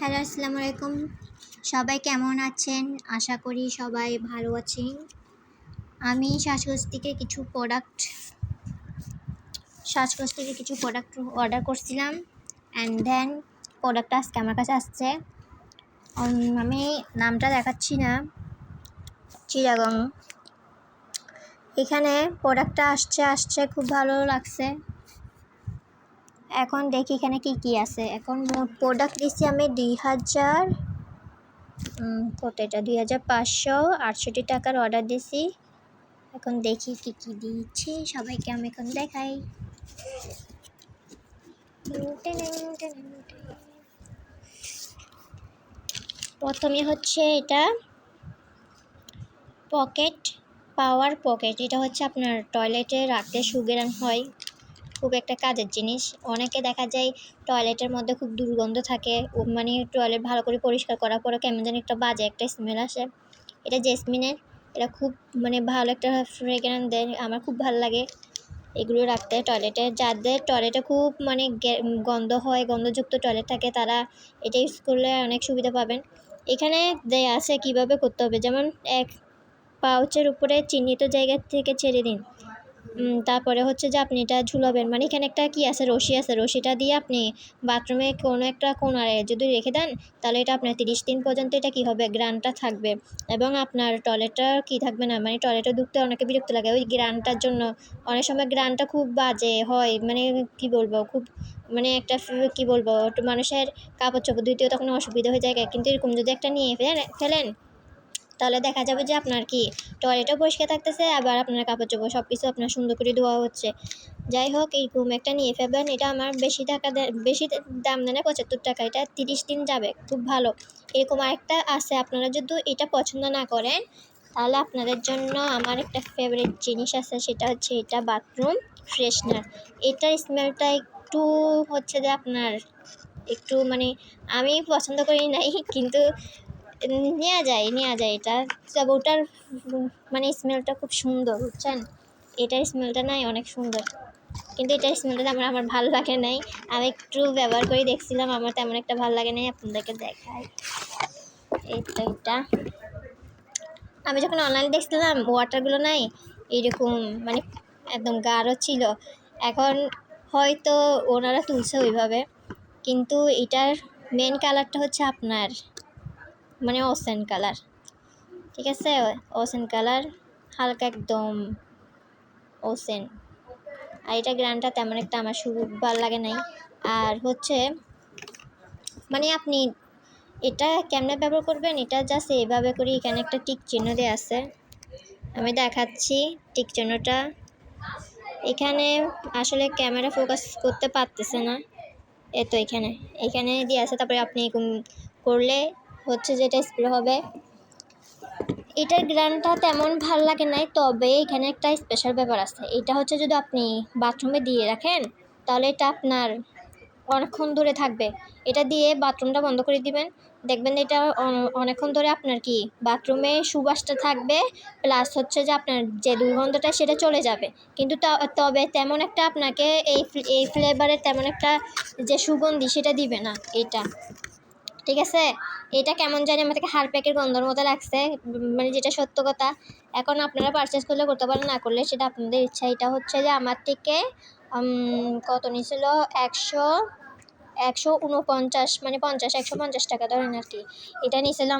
Hello, আসসালামু আলাইকুম। সবাই কেমন আছেন? আশা করি সবাই ভালো আছেন। আমি সাজগোজ থেকে কিছু প্রোডাক্ট অর্ডার করছিলাম, অ্যান্ড দেন প্রোডাক্টটা আজকে আমার কাছে আসছে। আমি নামটা দেখাচ্ছি না, চিটাগং। এখানে প্রোডাক্টটা আসছে খুব ভালো লাগছে। এখন দেখি এখানে কি আছে। এখন মোট প্রোডাক্ট দিচ্ছি আমি 2568 টাকার অর্ডার দিছি। এখন দেখি কি দিচ্ছি, সবাইকে আমি এখন দেখাই। প্রথমে হচ্ছে এটা পাওয়ার পকেট। এটা হচ্ছে আপনার টয়লেটে রাখতে সুগ্রাণ হয়, খুব একটা কাজের জিনিস। অনেকে দেখা যায় টয়লেটের মধ্যে খুব দুর্গন্ধ থাকে, মানে টয়লেট ভালো করে পরিষ্কার করার পরে কেমন যেন একটা বাজে একটা স্মেল আসে। এটা জেসমিনের, এটা খুব মানে ভালো একটা ফ্রেগ্রেন্স দেয়, আমার খুব ভালো লাগে এগুলো রাখতে টয়লেটে। যাদের টয়লেটে খুব মানে গন্ধ হয়, গন্ধযুক্ত টয়লেট থাকে, তারা এটা ইউজ করলে অনেক সুবিধা পাবেন। এখানে দেয়া আছে কিভাবে করতে হবে, যেমন এক পাউচের উপরে চিহ্নিত জায়গা থেকে ছেড়ে দিন। তারপরে হচ্ছে যে আপনি এটা ঝুলাবেন, মানে এখানে একটা কি আছে, রশি আছে, রশিটা দিয়ে আপনি বাথরুমে কোনো একটা কোণারে যদি রেখে দেন, তাহলে এটা আপনার 30 দিন পর্যন্ত এটা কি হবে, গ্রানটা থাকবে। এবং আপনার টয়লেটটা কি থাকবে না, মানে টয়লেটে ঢুকতে অনেকে বিরক্ত লাগে ওই গ্রানটার জন্য। অনেক সময় গ্রানটা খুব বাজে হয়, মানে কি বলবো, খুব মানে একটা কি বলবো, একটু মানুষের কাপড় চোপড় ধুতেও তখন অসুবিধা হয়ে যায়। কিন্তু এরকম যদি একটা নিয়ে ফেলেন, তাহলে দেখা যাবে যে আপনার কি টয়লেটও পরিষ্কার থাকতেছে, আবার আপনার কাপড় চোপড় সব কিছু আপনার সুন্দর করে ধোয়া হচ্ছে। যাই হোক, এইরকম একটা নিয়ে ফেলবেন। এটা আমার বেশি দাম নেয় না, 75 টাকা। এটা 30 দিন যাবে, খুব ভালো। এরকম আরেকটা আছে, আপনারা যদি এটা পছন্দ না করেন, তাহলে আপনাদের জন্য আমার একটা ফেভারিট জিনিস আছে, সেটা হচ্ছে এটা বাথরুম ফ্রেশনার। এটার স্মেলটা একটু হচ্ছে যে আপনার একটু মানে আমি পছন্দ করি নাই, কিন্তু নেওয়া যায় এটা। তবে ওটার মানে স্মেলটা খুব সুন্দর, বুঝছেন? এটার স্মেলটা নাই অনেক সুন্দর, কিন্তু এটার স্মেলটা আমার ভালো লাগে নাই। আমি একটু ব্যবহার করে দেখছিলাম, আমার তেমন একটা ভালো লাগে নাই। আপনাদেরকে দেখাই, এই তো এটা আমি যখন অনলাইনে দেখছিলাম, ওয়াটারগুলো নাই এরকম মানে একদম গাঢ় ছিল। এখন হয়তো ওনারা তুলছে ওইভাবে, কিন্তু এটার মেন কালারটা হচ্ছে আপনার মানে ওসেন কালার, ঠিক আছে? ওসেন কালার, হালকা একদম ওসেন। আর এটা গ্রানটা তেমন একটা আমার ভালো লাগে নাই। আর হচ্ছে মানে আপনি এটা কেমনে ব্যবহার করবেন, এটা জাস্ট এইভাবে করি। এখানে একটা টিক চিহ্ন দেওয়া আছে, আমি দেখাচ্ছি টিক চিহ্নটা। এখানে আসলে ক্যামেরা ফোকাস করতে পারতেছে না, তো এখানে দিয়ে আছে। তারপরে আপনি করলে হচ্ছে যেটা স্প্রে হবে। এটার গ্রানটা তেমন ভালো লাগে নাই, তবে এখানে একটা স্পেশাল ব্যাপার আছে। এটা হচ্ছে যদি আপনি বাথরুমে দিয়ে রাখেন, তাহলে এটা আপনার অনেকক্ষণ ধরে থাকবে। এটা দিয়ে বাথরুমটা বন্ধ করে দিবেন, দেখবেন এটা অনেকক্ষণ ধরে আপনার কি বাথরুমে সুবাসটা থাকবে, প্লাস হচ্ছে যে আপনার যে দুর্গন্ধটা সেটা চলে যাবে। কিন্তু তবে তেমন একটা আপনাকে এই ফ্লেভারের তেমন একটা যে সুগন্ধি সেটা দিবে না এটা, ঠিক আছে? এটা কেমন জানি আমার থেকে হারপ্যাকের গন্ধর মতো লাগছে, মানে যেটা সত্য কথা। এখন আপনারা পারচেস করলে করতে পারেন, না করলে সেটা আপনাদের ইচ্ছা। এটা হচ্ছে যে আমার থেকে কত নিয়েছিল, 149 মানে 150 টাকা ধরেন আর কি। এটা নিয়েছিল আমার